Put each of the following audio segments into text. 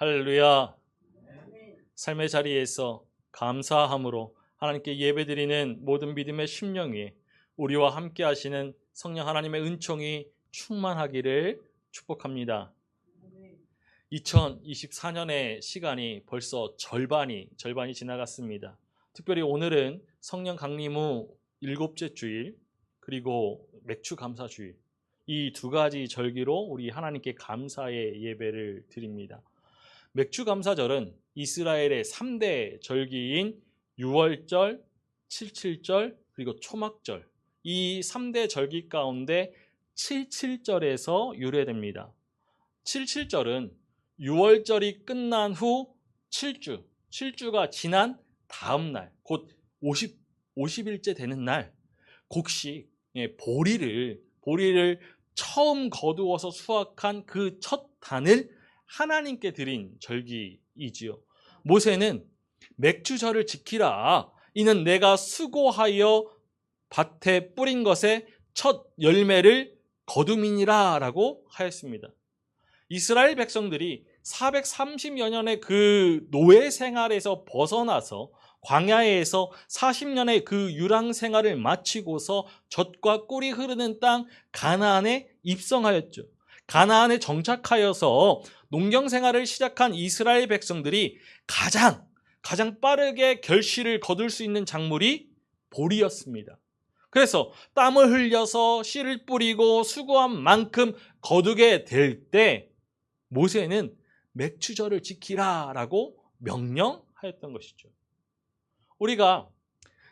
할렐루야. 삶의 자리에서 감사함으로 하나님께 예배드리는 모든 믿음의 심령이 우리와 함께 하시는 성령 하나님의 은총이 충만하기를 축복합니다. 2024년의 시간이 벌써 절반이 지나갔습니다. 특별히 오늘은 성령 강림 후 7째 주일 그리고 맥주 감사 주일, 이 두 가지 절기로 우리 하나님께 감사의 예배를 드립니다. 맥주 감사절은 이스라엘의 3대 절기인 유월절, 칠칠절 그리고 초막절, 이 3대 절기 가운데 칠칠절에서 유래됩니다. 칠칠절은 유월절이 끝난 후 7주가 지난 다음 날, 곧 50일째 되는 날 곡식, 보리를 처음 거두어서 수확한 그 첫 단을 하나님께 드린 절기이지요. 모세는 맥주절을 지키라. 이는 내가 수고하여 밭에 뿌린 것의 첫 열매를 거둠이니라 라고 하였습니다. 이스라엘 백성들이 430여 년의 그 노예 생활에서 벗어나서 광야에서 40년의 그 유랑 생활을 마치고서 젖과 꿀이 흐르는 땅 가나안에 입성하였죠. 가나안에 정착하여서 농경 생활을 시작한 이스라엘 백성들이 가장 빠르게 결실을 거둘 수 있는 작물이 보리였습니다. 그래서 땀을 흘려서 씨를 뿌리고 수고한 만큼 거두게 될 때 모세는 맥주절을 지키라 라고 명령하였던 것이죠. 우리가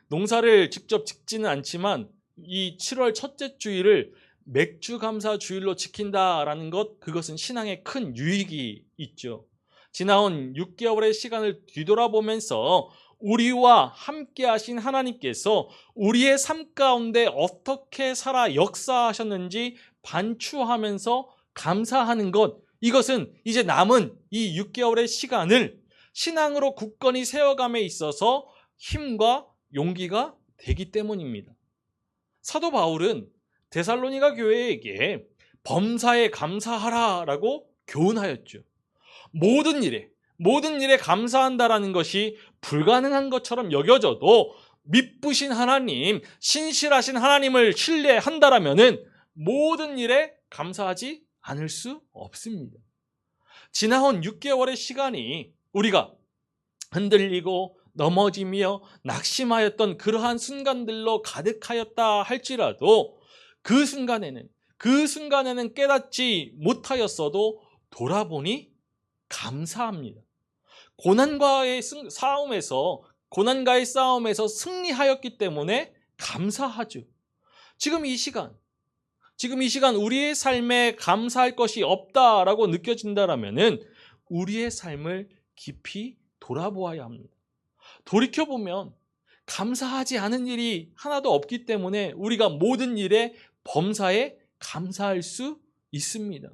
농사를 직접 짓지는 않지만 이 7월 첫째 주일을 맥주 감사 주일로 지킨다라는 그것은 신앙에 큰 유익이 있죠. 지나온 6개월의 시간을 뒤돌아보면서 우리와 함께 하신 하나님께서 우리의 삶 가운데 어떻게 살아 역사하셨는지 반추하면서 감사하는 것, 이것은 이제 남은 이 6개월의 시간을 신앙으로 굳건히 세워감에 있어서 힘과 용기가 되기 때문입니다. 사도 바울은 데살로니가 교회에게 범사에 감사하라라고 교훈하였죠. 모든 일에 감사한다라는 것이 불가능한 것처럼 여겨져도 미쁘신 하나님, 신실하신 하나님을 신뢰한다라면은 모든 일에 감사하지 않을 수 없습니다. 지나온 6개월의 시간이 우리가 흔들리고 넘어지며 낙심하였던 그러한 순간들로 가득하였다 할지라도 그 순간에는 깨닫지 못하였어도 돌아보니 감사합니다. 고난과의 싸움에서 승리하였기 때문에 감사하죠. 지금 이 시간 우리의 삶에 감사할 것이 없다라고 느껴진다라면은 우리의 삶을 깊이 돌아보아야 합니다. 돌이켜보면 감사하지 않은 일이 하나도 없기 때문에 우리가 모든 일에 범사에 감사할 수 있습니다.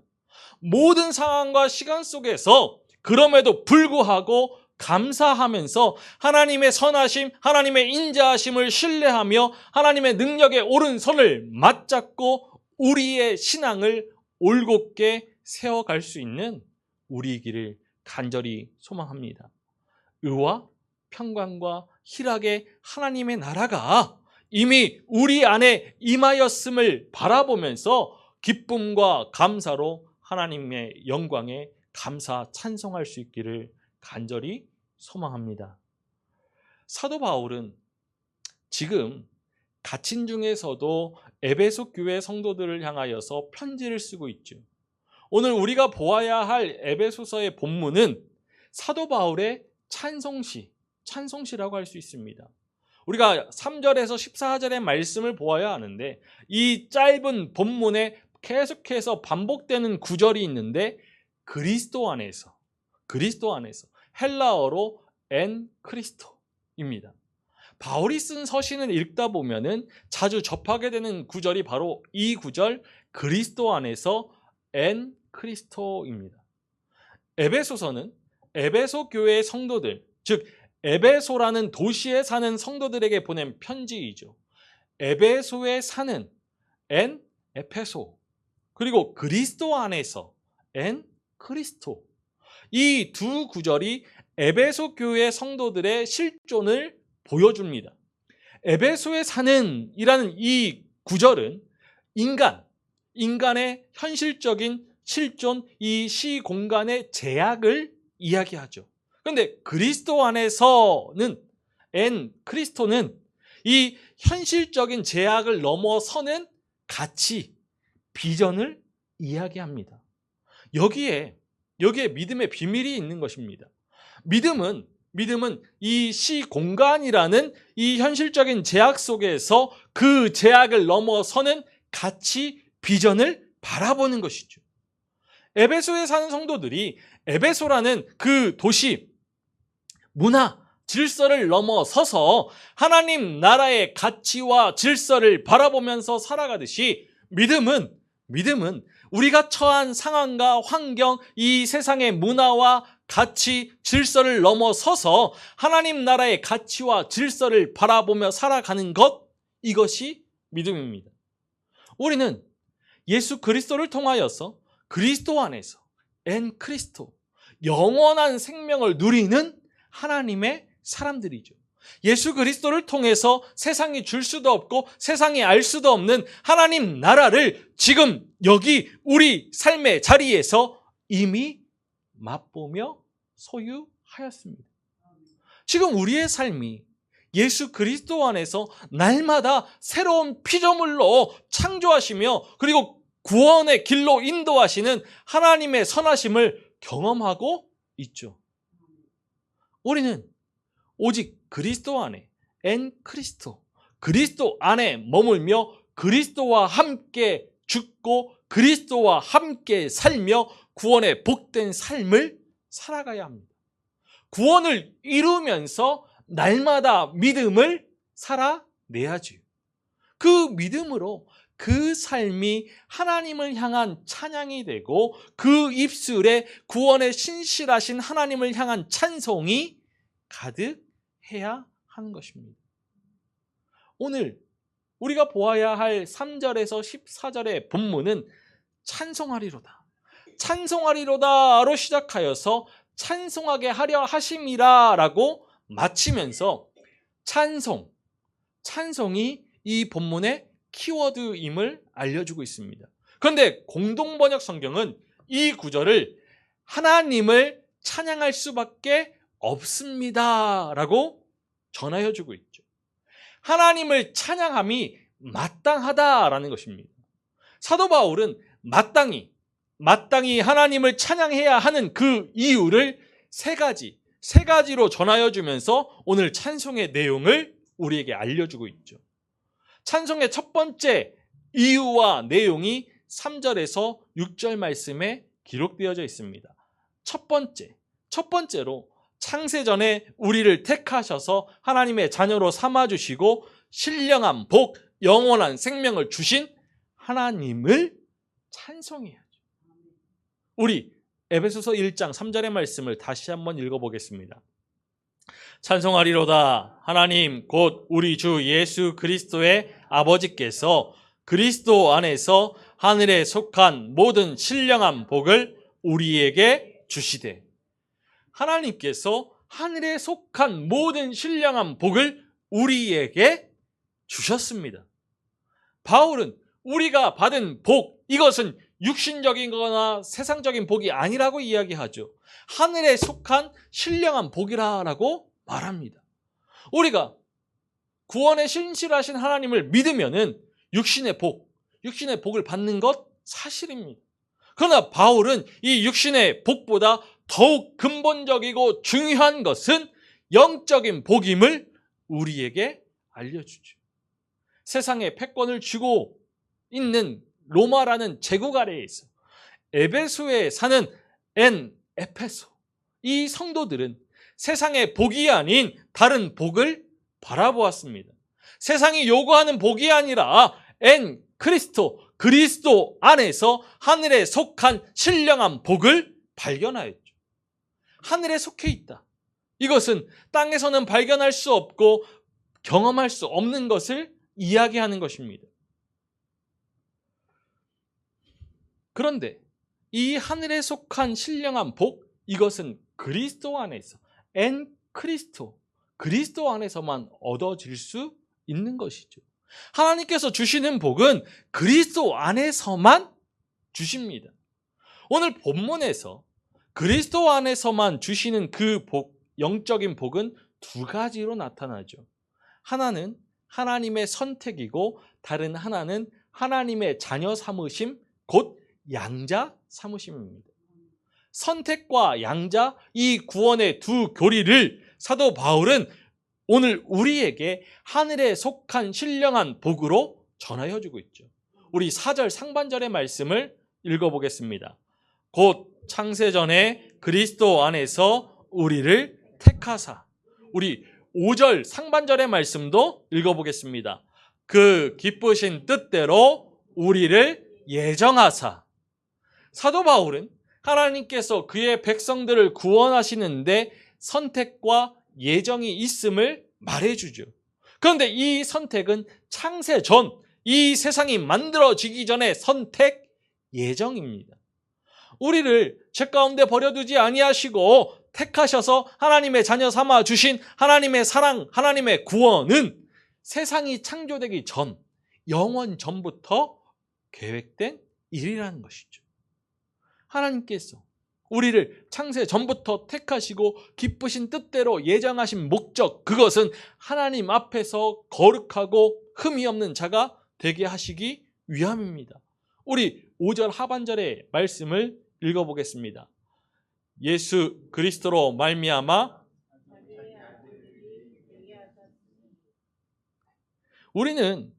모든 상황과 시간 속에서 그럼에도 불구하고 감사하면서 하나님의 선하심, 하나님의 인자하심을 신뢰하며 하나님의 능력에 옳은 손을 맞잡고 우리의 신앙을 올곧게 세워갈 수 있는 우리이기를 간절히 소망합니다. 의와 평강과 희락의 하나님의 나라가 이미 우리 안에 임하였음을 바라보면서 기쁨과 감사로 하나님의 영광에 감사 찬송할 수 있기를 간절히 소망합니다. 사도 바울은 지금 갇힌 중에서도 에베소 교회 성도들을 향하여서 편지를 쓰고 있죠. 오늘 우리가 보아야 할 에베소서의 본문은 사도 바울의 찬송시라고 할 수 있습니다. 우리가 3절에서 14절의 말씀을 보아야 하는데 이 짧은 본문에 계속해서 반복되는 구절이 있는데 그리스도 안에서 헬라어로 엔 크리스토입니다. 바울이 쓴 서신을 읽다 보면은 자주 접하게 되는 구절이 바로 이 구절 그리스도 안에서 엔 크리스토입니다. 에베소서는 에베소 교회의 성도들, 즉 에베소라는 도시에 사는 성도들에게 보낸 편지이죠. 에베소에 사는 엔 에페소, 그리고 그리스도 안에서 엔 크리스토, 이 두 구절이 에베소 교회 성도들의 실존을 보여줍니다. 에베소에 사는 이라는 이 구절은 인간의 현실적인 실존, 이 시공간의 제약을 이야기하죠. 그런데 그리스도 안에서는, 크리스토는 이 현실적인 제약을 넘어서는 가치, 비전을 이야기합니다. 여기에 믿음의 비밀이 있는 것입니다. 믿음은 이 시공간이라는 이 현실적인 제약 속에서 그 제약을 넘어서는 가치, 비전을 바라보는 것이죠. 에베소에 사는 성도들이 에베소라는 그 도시, 문화, 질서를 넘어서서 하나님 나라의 가치와 질서를 바라보면서 살아가듯이 믿음은 우리가 처한 상황과 환경, 이 세상의 문화와 가치, 질서를 넘어서서 하나님 나라의 가치와 질서를 바라보며 살아가는 것, 이것이 믿음입니다. 우리는 예수 그리스도를 통하여서 그리스도 안에서 크리스토, 영원한 생명을 누리는 하나님의 사람들이죠. 예수 그리스도를 통해서 세상이 줄 수도 없고 세상이 알 수도 없는 하나님 나라를 지금 여기 우리 삶의 자리에서 이미 맛보며 소유하였습니다. 지금 우리의 삶이 예수 그리스도 안에서 날마다 새로운 피조물로 창조하시며 그리고 구원의 길로 인도하시는 하나님의 선하심을 경험하고 있죠. 우리는 오직 그리스도 안에 크리스토, 그리스도 안에 머물며 그리스도와 함께 죽고 그리스도와 함께 살며 구원의 복된 삶을 살아가야 합니다. 구원을 이루면서 날마다 믿음을 살아내야지요. 그 믿음으로 그 삶이 하나님을 향한 찬양이 되고 그 입술에 구원의 신실하신 하나님을 향한 찬송이 가득해야 하는 것입니다. 오늘 우리가 보아야 할 3절에서 14절의 본문은 찬송하리로다, 찬송하리로다로 시작하여서 찬송하게 하려 하심이라 라고 마치면서 찬송이 이 본문의 키워드임을 알려주고 있습니다. 그런데 공동번역 성경은 이 구절을 하나님을 찬양할 수밖에 없습니다 라고 전하여주고 있죠. 하나님을 찬양함이 마땅하다라는 것입니다. 사도 바울은 마땅히 하나님을 찬양해야 하는 그 이유를 세 가지로 전하여주면서 오늘 찬송의 내용을 우리에게 알려주고 있죠. 찬송의 첫 번째 이유와 내용이 3절에서 6절 말씀에 기록되어져 있습니다. 첫 번째로 창세전에 우리를 택하셔서 하나님의 자녀로 삼아주시고 신령한 복, 영원한 생명을 주신 하나님을 찬송해야죠. 우리 에베소서 1장 3절의 말씀을 다시 한번 읽어보겠습니다. 찬송하리로다 하나님 곧 우리 주 예수 그리스도의 아버지께서 그리스도 안에서 하늘에 속한 모든 신령한 복을 우리에게 주시되, 하나님께서 하늘에 속한 모든 신령한 복을 우리에게 주셨습니다. 바울은 우리가 받은 복, 이것은 육신적인 거나 세상적인 복이 아니라고 이야기하죠. 하늘에 속한 신령한 복이라고 말합니다. 우리가 구원의 신실하신 하나님을 믿으면은 육신의 복을 받는 것 사실입니다. 그러나 바울은 이 육신의 복보다 더욱 근본적이고 중요한 것은 영적인 복임을 우리에게 알려주죠. 세상에 패권을 쥐고 있는 로마라는 제국 아래에 있어 에베소에 사는 에페소, 이 성도들은 세상의 복이 아닌 다른 복을 바라보았습니다. 세상이 요구하는 복이 아니라 그리스도 안에서 하늘에 속한 신령한 복을 발견하였죠. 하늘에 속해 있다. 이것은 땅에서는 발견할 수 없고 경험할 수 없는 것을 이야기하는 것입니다. 그런데 이 하늘에 속한 신령한 복, 이것은 그리스도 안에서 엔 크리스토, 그리스도 안에서만 얻어질 수 있는 것이죠. 하나님께서 주시는 복은 그리스도 안에서만 주십니다. 오늘 본문에서 그리스도 안에서만 주시는 그 복, 영적인 복은 두 가지로 나타나죠. 하나는 하나님의 선택이고 다른 하나는 하나님의 자녀 삼으심, 곧 양자 삼으심입니다. 선택과 양자, 이 구원의 두 교리를 사도 바울은 오늘 우리에게 하늘에 속한 신령한 복으로 전하여 주고 있죠. 우리 4절 상반절의 말씀을 읽어보겠습니다. 곧 창세전에 그리스도 안에서 우리를 택하사. 우리 5절 상반절의 말씀도 읽어보겠습니다. 그 기쁘신 뜻대로 우리를 예정하사. 사도 바울은 하나님께서 그의 백성들을 구원하시는데 선택과 예정이 있음을 말해주죠. 그런데 이 선택은 창세 전, 이 세상이 만들어지기 전의 선택 예정입니다. 우리를 죄 가운데 버려두지 아니하시고 택하셔서 하나님의 자녀 삼아 주신 하나님의 사랑, 하나님의 구원은 세상이 창조되기 전, 영원 전부터 계획된 일이라는 것이죠. 하나님께서 우리를 창세 전부터 택하시고 기쁘신 뜻대로 예정하신 목적, 그것은 하나님 앞에서 거룩하고 흠이 없는 자가 되게 하시기 위함입니다. 우리 5절 하반절의 말씀을 읽어보겠습니다. 예수 그리스도로 말미암아 우리는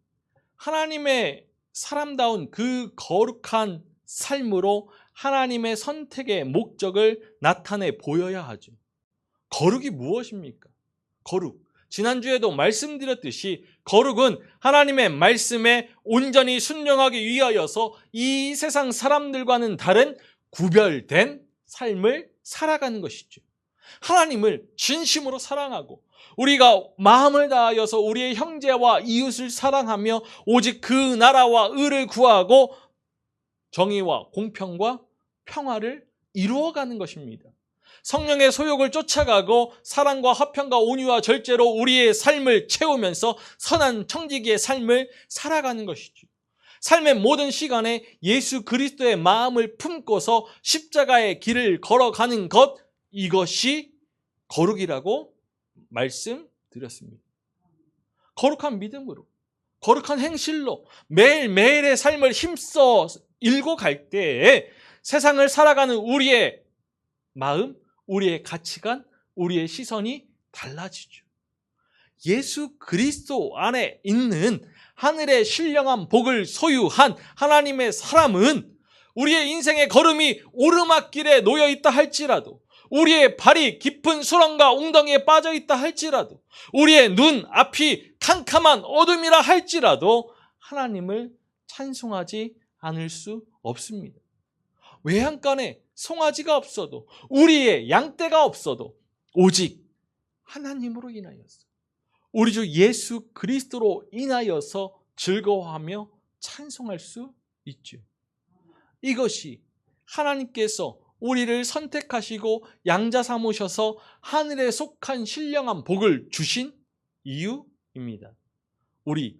하나님의 사람다운 그 거룩한 삶으로 하나님의 선택의 목적을 나타내 보여야 하죠. 거룩이 무엇입니까? 거룩. 지난주에도 말씀드렸듯이 거룩은 하나님의 말씀에 온전히 순종하기 위하여서 이 세상 사람들과는 다른 구별된 삶을 살아가는 것이죠. 하나님을 진심으로 사랑하고 우리가 마음을 다하여서 우리의 형제와 이웃을 사랑하며 오직 그 나라와 의를 구하고 정의와 공평과 평화를 이루어가는 것입니다. 성령의 소욕을 쫓아가고 사랑과 화평과 온유와 절제로 우리의 삶을 채우면서 선한 청지기의 삶을 살아가는 것이죠. 삶의 모든 시간에 예수 그리스도의 마음을 품고서 십자가의 길을 걸어가는 것, 이것이 거룩이라고 말씀드렸습니다. 거룩한 믿음으로, 거룩한 행실로 매일매일의 삶을 힘써 일고 갈 때에 세상을 살아가는 우리의 마음, 우리의 가치관, 우리의 시선이 달라지죠. 예수 그리스도 안에 있는 하늘의 신령한 복을 소유한 하나님의 사람은 우리의 인생의 걸음이 오르막길에 놓여 있다 할지라도, 우리의 발이 깊은 수렁과 웅덩이에 빠져 있다 할지라도, 우리의 눈 앞이 캄캄한 어둠이라 할지라도 하나님을 찬송하지 않을 수 없습니다. 외양간에 송아지가 없어도, 우리의 양떼가 없어도 오직 하나님으로 인하여서, 우리 주 예수 그리스도로 인하여서 즐거워하며 찬송할 수 있죠. 이것이 하나님께서 우리를 선택하시고 양자 삼으셔서 하늘에 속한 신령한 복을 주신 이유입니다. 우리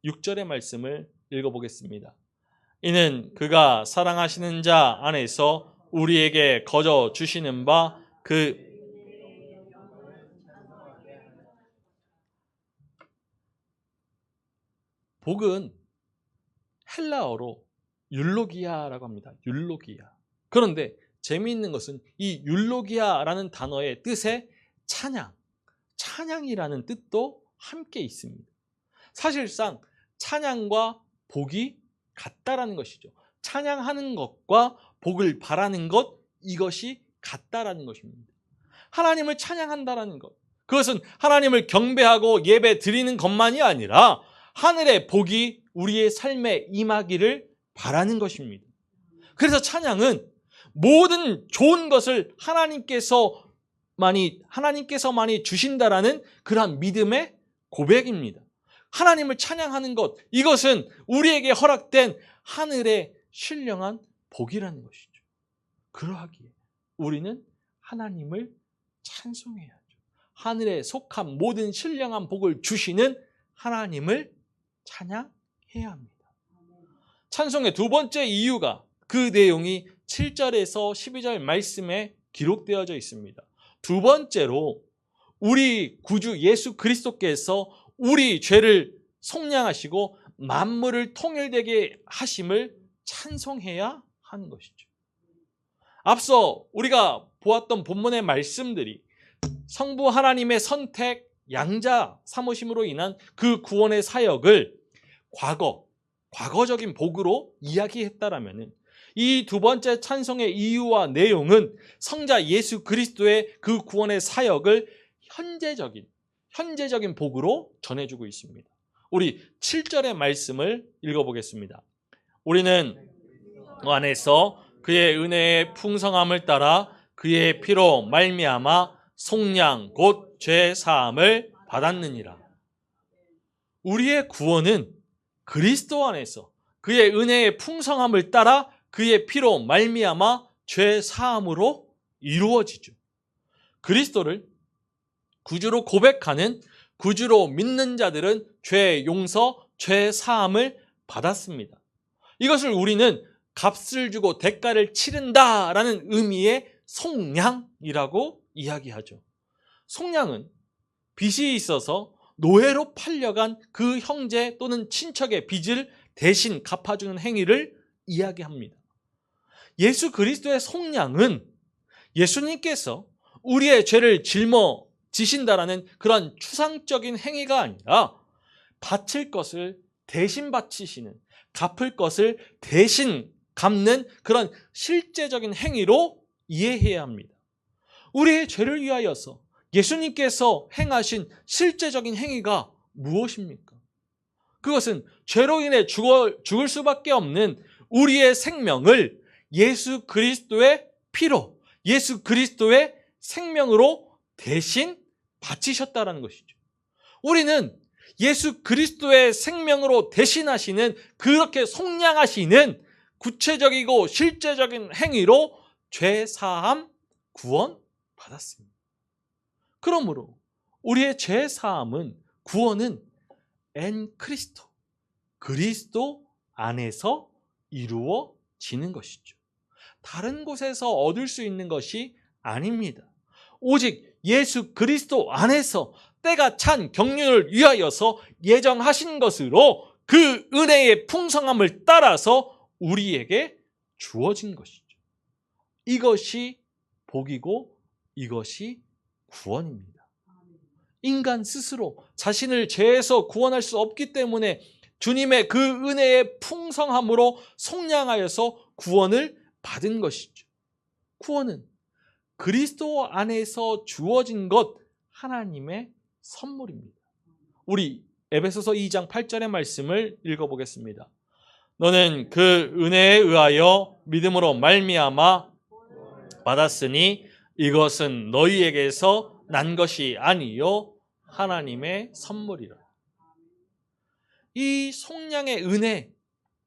6절의 말씀을 읽어보겠습니다. 이는 그가 사랑하시는 자 안에서 우리에게 거저 주시는 바 그 복은 헬라어로 율로기아라고 합니다. 율로기아. 그런데 재미있는 것은 이 율로기아라는 단어의 뜻에 찬양, 찬양이라는 뜻도 함께 있습니다. 사실상 찬양과 복이 같다라는 것이죠. 찬양하는 것과 복을 바라는 것, 이것이 같다라는 것입니다. 하나님을 찬양한다라는 것, 그것은 하나님을 경배하고 예배 드리는 것만이 아니라 하늘의 복이 우리의 삶에 임하기를 바라는 것입니다. 그래서 찬양은 모든 좋은 것을 하나님께서만이 주신다라는 그러한 믿음의 고백입니다. 하나님을 찬양하는 것, 이것은 우리에게 허락된 하늘의 신령한 복이라는 것이죠. 그러하기에 우리는 하나님을 찬송해야죠. 하늘에 속한 모든 신령한 복을 주시는 하나님을 찬양해야 합니다. 찬송의 두 번째 이유가 그 내용이 7절에서 12절 말씀에 기록되어져 있습니다. 두 번째로 우리 구주 예수 그리스도께서 우리 죄를 속량하시고 만물을 통일되게 하심을 찬송해야 하는 것이죠. 앞서 우리가 보았던 본문의 말씀들이 성부 하나님의 선택, 양자 삼으심으로 인한 그 구원의 사역을 과거적인 복으로 이야기했다라면 이 두 번째 찬송의 이유와 내용은 성자 예수 그리스도의 그 구원의 사역을 현재적인 복으로 전해주고 있습니다. 우리 7절의 말씀을 읽어보겠습니다. 우리는 그 안에서 그의 은혜의 풍성함을 따라 그의 피로 말미암아 속량 곧 죄 사함을 받았느니라. 우리의 구원은 그리스도 안에서 그의 은혜의 풍성함을 따라 그의 피로 말미암아 죄 사함으로 이루어지죠. 그리스도를 구주로 고백하는, 구주로 믿는 자들은 죄 용서, 죄 사함을 받았습니다. 이것을 우리는 값을 주고 대가를 치른다라는 의미의 속량이라고 이야기하죠. 속량은 빚이 있어서 노예로 팔려간 그 형제 또는 친척의 빚을 대신 갚아주는 행위를 이야기합니다. 예수 그리스도의 속량은 예수님께서 우리의 죄를 짊어지신다라는 그런 추상적인 행위가 아니라 바칠 것을 대신 바치시는, 갚을 것을 대신 갚는 그런 실제적인 행위로 이해해야 합니다. 우리의 죄를 위하여서 예수님께서 행하신 실제적인 행위가 무엇입니까? 그것은 죄로 인해 죽을 수밖에 없는 우리의 생명을 예수 그리스도의 피로, 예수 그리스도의 생명으로 대신 바치셨다는 것이죠. 우리는 예수 그리스도의 생명으로 대신하시는, 그렇게 속량하시는 구체적이고 실제적인 행위로 죄 사함, 구원 받았습니다. 그러므로 우리의 죄 사함은, 구원은 그리스도 안에서 이루어지는 것이죠. 다른 곳에서 얻을 수 있는 것이 아닙니다. 오직 예수 그리스도 안에서 때가 찬 경륜을 위하여서 예정하신 것으로 그 은혜의 풍성함을 따라서 우리에게 주어진 것이죠. 이것이 복이고 이것이 구원입니다. 인간 스스로 자신을 죄에서 구원할 수 없기 때문에 주님의 그 은혜의 풍성함으로 속량하여서 구원을 받은 것이죠. 구원은 그리스도 안에서 주어진 것, 하나님의 선물입니다. 우리 에베소서 2장 8절의 말씀을 읽어보겠습니다. 너는 그 은혜에 의하여 믿음으로 말미암아 받았으니 이것은 너희에게서 난 것이 아니요 하나님의 선물이라. 이 속량의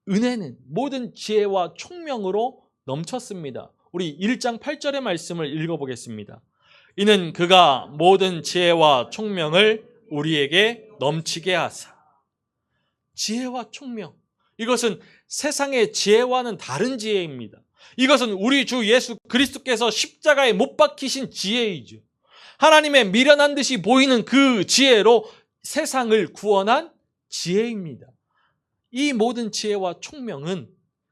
은혜는 모든 지혜와 총명으로 넘쳤습니다. 우리 1장 8절의 말씀을 읽어보겠습니다. 이는 그가 모든 지혜와 총명을 우리에게 넘치게 하사. 지혜와 총명, 이것은 세상의 지혜와는 다른 지혜입니다. 이것은 우리 주 예수 그리스도께서 십자가에 못 박히신 지혜이죠. 하나님의 미련한 듯이 보이는 그 지혜로 세상을 구원한 지혜입니다. 이 모든 지혜와 총명은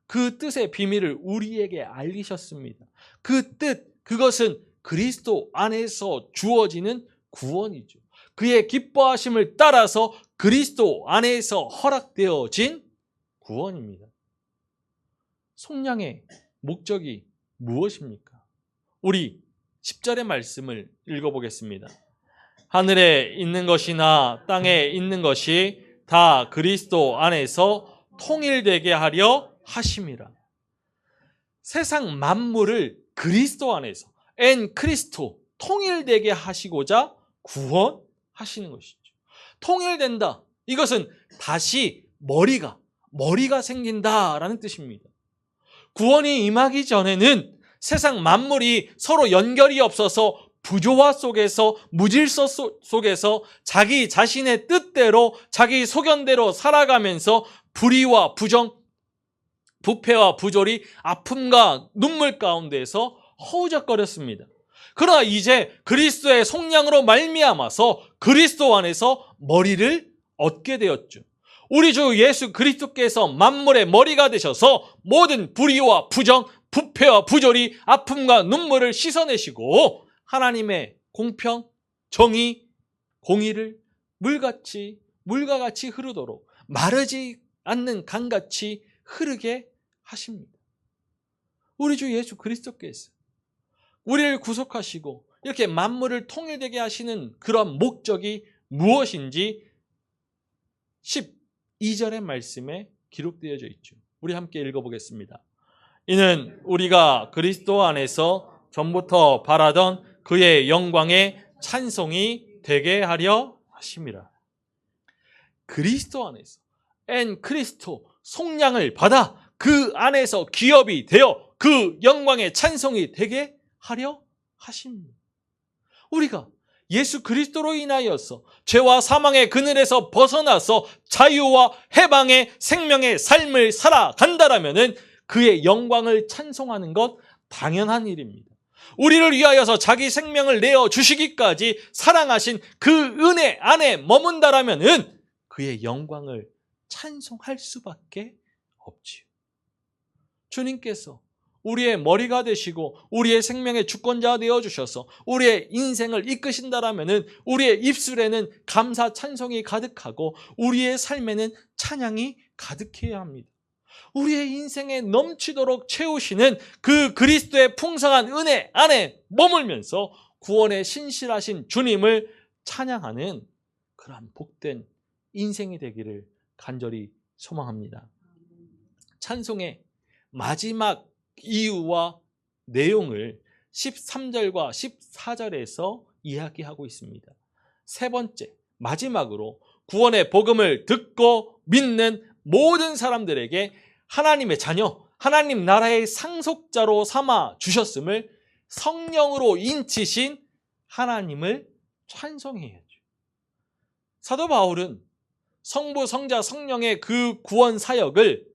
그 뜻의 비밀을 우리에게 알리셨습니다. 그 뜻, 그것은 그리스도 안에서 주어지는 구원이죠. 그의 기뻐하심을 따라서 그리스도 안에서 허락되어진 구원입니다. 속량의 목적이 무엇입니까? 우리 10절의 말씀을 읽어보겠습니다. 하늘에 있는 것이나 땅에 있는 것이 다 그리스도 안에서 통일되게 하려 하심이라. 세상 만물을 그리스도 안에서 크리스토 통일되게 하시고자 구원하시는 것이죠. 통일된다. 이것은 다시 머리가 생긴다라는 뜻입니다. 구원이 임하기 전에는 세상 만물이 서로 연결이 없어서 부조화 속에서, 무질서 속에서 자기 자신의 뜻대로, 자기 소견대로 살아가면서 불의와 부정, 부패와 부조리, 아픔과 눈물 가운데서 허우적거렸습니다. 그러나 이제 그리스도의 속량으로 말미암아서 그리스도 안에서 머리를 얻게 되었죠. 우리 주 예수 그리스도께서 만물의 머리가 되셔서 모든 불의와 부정, 부패와 부조리, 아픔과 눈물을 씻어내시고 하나님의 공평, 정의, 공의를 물과 같이 흐르도록 마르지 않는 강같이 흐르게 하십니다. 우리 주 예수 그리스도께서 우리를 구속하시고 이렇게 만물을 통일되게 하시는 그런 목적이 무엇인지 12절의 말씀에 기록되어져 있죠. 우리 함께 읽어보겠습니다. 이는 우리가 그리스도 안에서 전부터 바라던 그의 영광의 찬송이 되게 하려 하심이라. 그리스도 안에서 크리스토 속량을 받아 그 안에서 기업이 되어 그 영광의 찬송이 되게 하려 하십니다. 우리가 예수 그리스도로 인하여서 죄와 사망의 그늘에서 벗어나서 자유와 해방의 생명의 삶을 살아간다라면 그의 영광을 찬송하는 것 당연한 일입니다. 우리를 위하여서 자기 생명을 내어주시기까지 사랑하신 그 은혜 안에 머문다라면 그의 영광을 찬송할 수밖에 없지요. 주님께서 우리의 머리가 되시고 우리의 생명의 주권자가 되어주셔서 우리의 인생을 이끄신다라면 우리의 입술에는 감사 찬송이 가득하고 우리의 삶에는 찬양이 가득해야 합니다. 우리의 인생에 넘치도록 채우시는 그 그리스도의 풍성한 은혜 안에 머물면서 구원의 신실하신 주님을 찬양하는 그러한 복된 인생이 되기를 간절히 소망합니다. 찬송의 마지막 이유와 내용을 13절과 14절에서 이야기하고 있습니다. 세 번째, 마지막으로 구원의 복음을 듣고 믿는 모든 사람들에게 하나님의 자녀, 하나님 나라의 상속자로 삼아 주셨음을 성령으로 인치신 하나님을 찬송해야죠. 사도 바울은 성부, 성자, 성령의 그 구원 사역을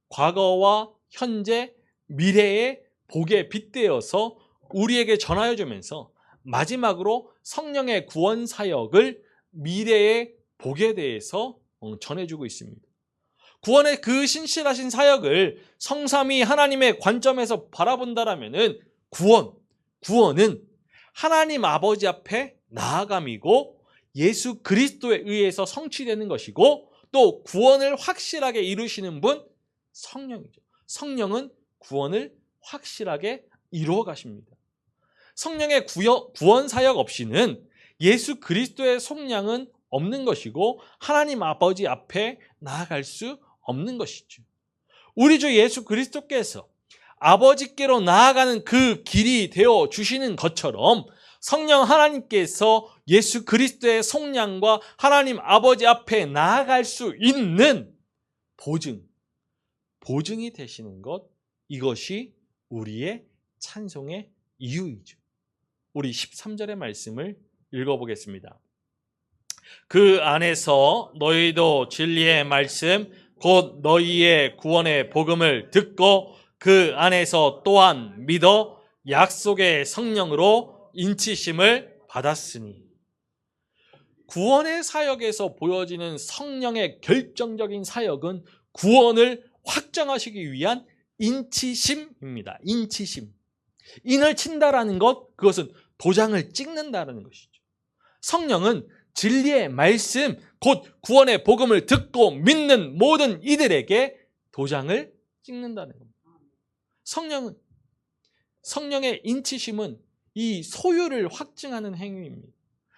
과거와 현재, 미래의 복에 빗대어서 우리에게 전하여 주면서 마지막으로 성령의 구원 사역을 미래의 복에 대해서 전해주고 있습니다. 구원의 그 신실하신 사역을 성삼위 하나님의 관점에서 바라본다라면 구원은 하나님 아버지 앞에 나아감이고 예수 그리스도에 의해서 성취되는 것이고 또 구원을 확실하게 이루시는 분 성령이죠. 성령은 구원을 확실하게 이루어 가십니다. 성령의 구원 사역 없이는 예수 그리스도의 속량은 없는 것이고 하나님 아버지 앞에 나아갈 수 없는 것이죠. 우리 주 예수 그리스도께서 아버지께로 나아가는 그 길이 되어 주시는 것처럼 성령 하나님께서 예수 그리스도의 속량과 하나님 아버지 앞에 나아갈 수 있는 보증이 되시는 것, 이것이 우리의 찬송의 이유이죠. 우리 13절의 말씀을 읽어보겠습니다. 그 안에서 너희도 진리의 말씀 곧 너희의 구원의 복음을 듣고 그 안에서 또한 믿어 약속의 성령으로 인치심을 받았으니. 구원의 사역에서 보여지는 성령의 결정적인 사역은 구원을 확정하시기 위한 인치심입니다. 인치심. 인을 친다라는 것, 그것은 도장을 찍는다는 것이죠. 성령은 진리의 말씀, 곧 구원의 복음을 듣고 믿는 모든 이들에게 도장을 찍는다는 겁니다. 성령의 인치심은 이 소유를 확증하는 행위입니다.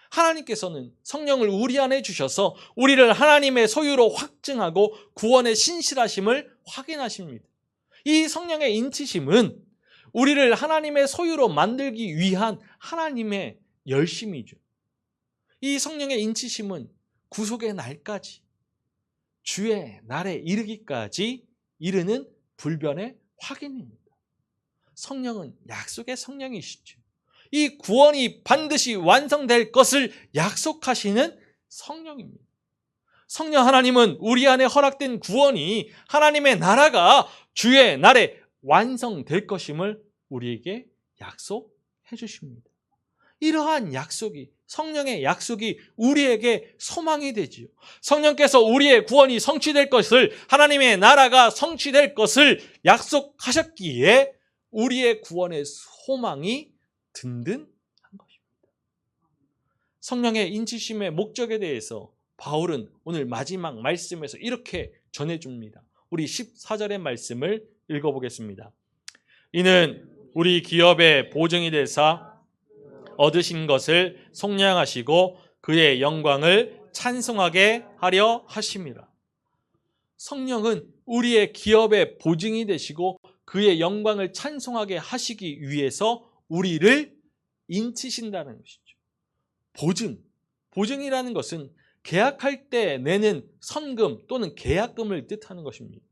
하나님께서는 성령을 우리 안에 주셔서 우리를 하나님의 소유로 확증하고 구원의 신실하심을 확인하십니다. 이 성령의 인치심은 우리를 하나님의 소유로 만들기 위한 하나님의 열심이죠. 이 성령의 인치심은 구속의 날까지, 주의 날에 이르기까지 이르는 불변의 확인입니다. 성령은 약속의 성령이시죠. 이 구원이 반드시 완성될 것을 약속하시는 성령입니다. 성령 하나님은 우리 안에 허락된 구원이 하나님의 나라가 주의 날에 완성될 것임을 우리에게 약속해 주십니다. 이러한 약속이, 성령의 약속이 우리에게 소망이 되지요. 성령께서 우리의 구원이 성취될 것을, 하나님의 나라가 성취될 것을 약속하셨기에 우리의 구원의 소망이 든든한 것입니다. 성령의 인치심의 목적에 대해서 바울은 오늘 마지막 말씀에서 이렇게 전해줍니다. 우리 14절의 말씀을 읽어보겠습니다. 이는 우리 기업의 보증이 되사 얻으신 것을 속량하시고 그의 영광을 찬송하게 하려 하심이라. 성령은 우리의 기업의 보증이 되시고 그의 영광을 찬송하게 하시기 위해서 우리를 인치신다는 것이죠. 보증이라는 것은 계약할 때 내는 선금 또는 계약금을 뜻하는 것입니다.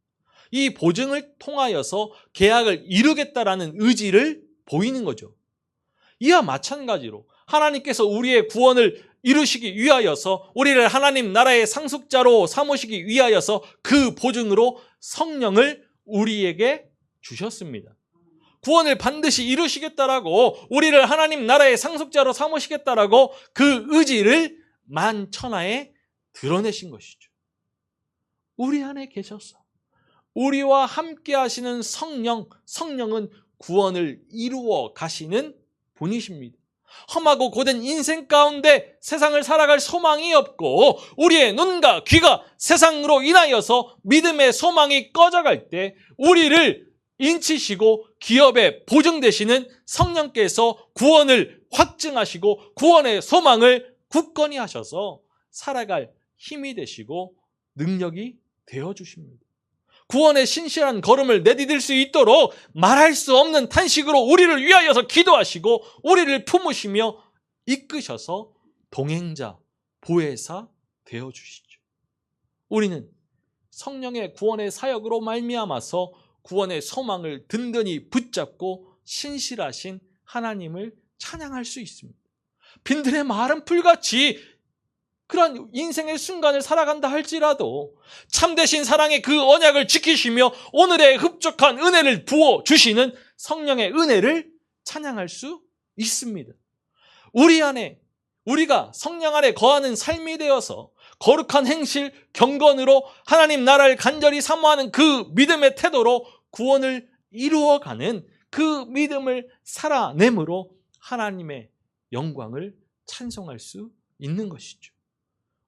이 보증을 통하여서 계약을 이루겠다라는 의지를 보이는 거죠. 이와 마찬가지로 하나님께서 우리의 구원을 이루시기 위하여서, 우리를 하나님 나라의 상속자로 삼으시기 위하여서 그 보증으로 성령을 우리에게 주셨습니다. 구원을 반드시 이루시겠다라고, 우리를 하나님 나라의 상속자로 삼으시겠다라고 그 의지를 만천하에 드러내신 것이죠. 우리 안에 계셔서 우리와 함께 하시는 성령은 구원을 이루어 가시는 분이십니다. 험하고 고된 인생 가운데 세상을 살아갈 소망이 없고 우리의 눈과 귀가 세상으로 인하여서 믿음의 소망이 꺼져갈 때 우리를 인치시고 기업에 보증되시는 성령께서 구원을 확증하시고 구원의 소망을 굳건히 하셔서 살아갈 힘이 되시고 능력이 되어주십니다. 구원의 신실한 걸음을 내디딜 수 있도록 말할 수 없는 탄식으로 우리를 위하여서 기도하시고 우리를 품으시며 이끄셔서 동행자, 보혜사 되어주시죠. 우리는 성령의 구원의 사역으로 말미암아서 구원의 소망을 든든히 붙잡고 신실하신 하나님을 찬양할 수 있습니다. 빈들의 마른 풀같이 그런 인생의 순간을 살아간다 할지라도 참되신 사랑의 그 언약을 지키시며 오늘의 흡족한 은혜를 부어주시는 성령의 은혜를 찬양할 수 있습니다. 우리가 성령 안에 거하는 삶이 되어서 거룩한 행실, 경건으로 하나님 나라를 간절히 사모하는 그 믿음의 태도로 구원을 이루어가는 그 믿음을 살아내므로 하나님의 영광을 찬송할 수 있는 것이죠.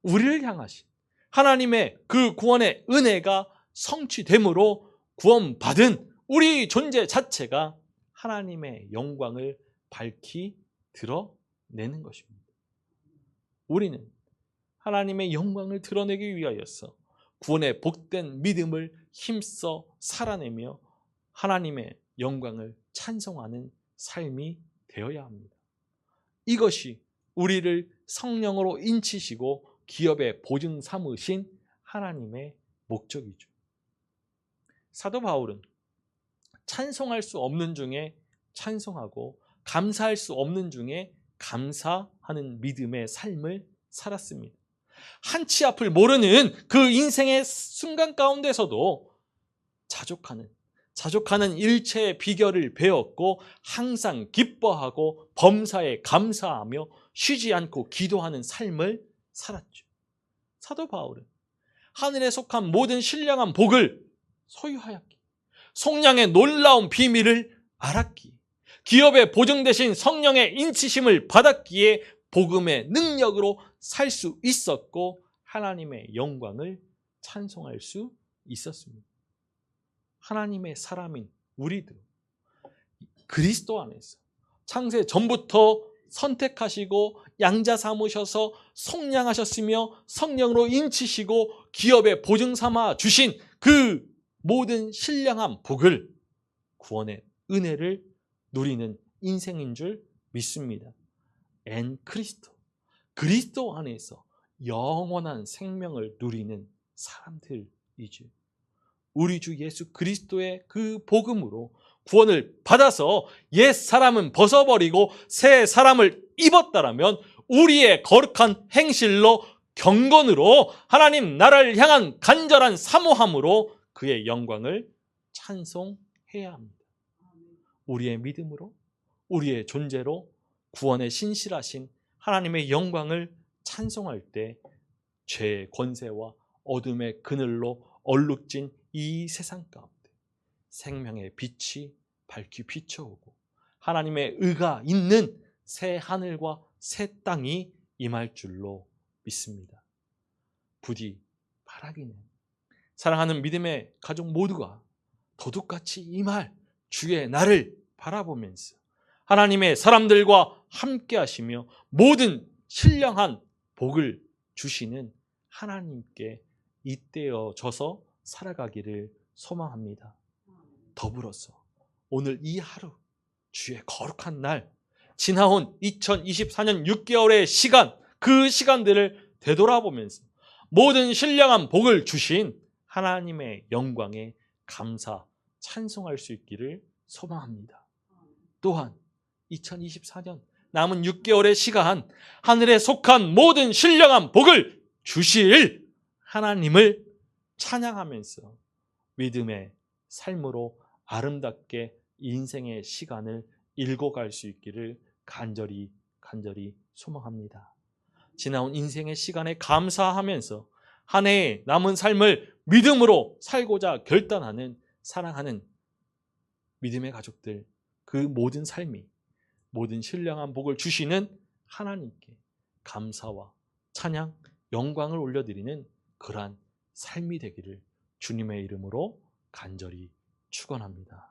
우리를 향하신 하나님의 그 구원의 은혜가 성취됨으로 구원받은 우리 존재 자체가 하나님의 영광을 밝히 드러내는 것입니다. 우리는 하나님의 영광을 드러내기 위하여서 구원의 복된 믿음을 힘써 살아내며 하나님의 영광을 찬송하는 삶이 되어야 합니다. 이것이 우리를 성령으로 인치시고 기업의 보증 삼으신 하나님의 목적이죠. 사도 바울은 찬송할 수 없는 중에 찬송하고 감사할 수 없는 중에 감사하는 믿음의 삶을 살았습니다. 한치 앞을 모르는 그 인생의 순간 가운데서도 자족하는 일체의 비결을 배웠고 항상 기뻐하고 범사에 감사하며 쉬지 않고 기도하는 삶을 살았죠. 사도 바울은 하늘에 속한 모든 신령한 복을 소유하였기, 속량의 놀라운 비밀을 알았기, 기업에 보증되신 성령의 인치심을 받았기에 복음의 능력으로 살 수 있었고 하나님의 영광을 찬송할 수 있었습니다. 하나님의 사람인 우리도 그리스도 안에서 창세 전부터 선택하시고 양자 삼으셔서 속량하셨으며 성령으로 인치시고 기업에 보증 삼아 주신 그 모든 신령한 복을, 구원의 은혜를 누리는 인생인 줄 믿습니다. 그리스도 안에서 영원한 생명을 누리는 사람들이죠. 우리 주 예수 그리스도의 그 복음으로 구원을 받아서 옛 사람은 벗어버리고 새 사람을 입었다라면 우리의 거룩한 행실로 경건으로 하나님 나라를 향한 간절한 사모함으로 그의 영광을 찬송해야 합니다. 우리의 믿음으로 우리의 존재로 구원의 신실하신 하나님의 영광을 찬송할 때 죄의 권세와 어둠의 그늘로 얼룩진 이 세상 가운데 생명의 빛이 밝히 비춰오고 하나님의 의가 있는 새 하늘과 새 땅이 임할 줄로 믿습니다. 부디 바라기는 사랑하는 믿음의 가족 모두가 도둑같이 임할 주의 날을 바라보면서 하나님의 사람들과 함께 하시며 모든 신령한 복을 주시는 하나님께 잇대어져서 살아가기를 소망합니다. 더불어서 오늘 이 하루 주의 거룩한 날 지나온 2024년 6개월의 시간 그 시간들을 되돌아보면서 모든 신령한 복을 주신 하나님의 영광에 감사 찬송할 수 있기를 소망합니다. 또한 2024년 남은 6개월의 시간 하늘에 속한 모든 신령한 복을 주실 하나님을 찬양하면서 믿음의 삶으로 아름답게 인생의 시간을 읽어갈 수 있기를 간절히 소망합니다. 지나온 인생의 시간에 감사하면서 한 해의 남은 삶을 믿음으로 살고자 결단하는 사랑하는 믿음의 가족들, 그 모든 삶이 모든 신령한 복을 주시는 하나님께 감사와 찬양, 영광을 올려드리는 그러한 삶이 되기를 주님의 이름으로 간절히 축원합니다.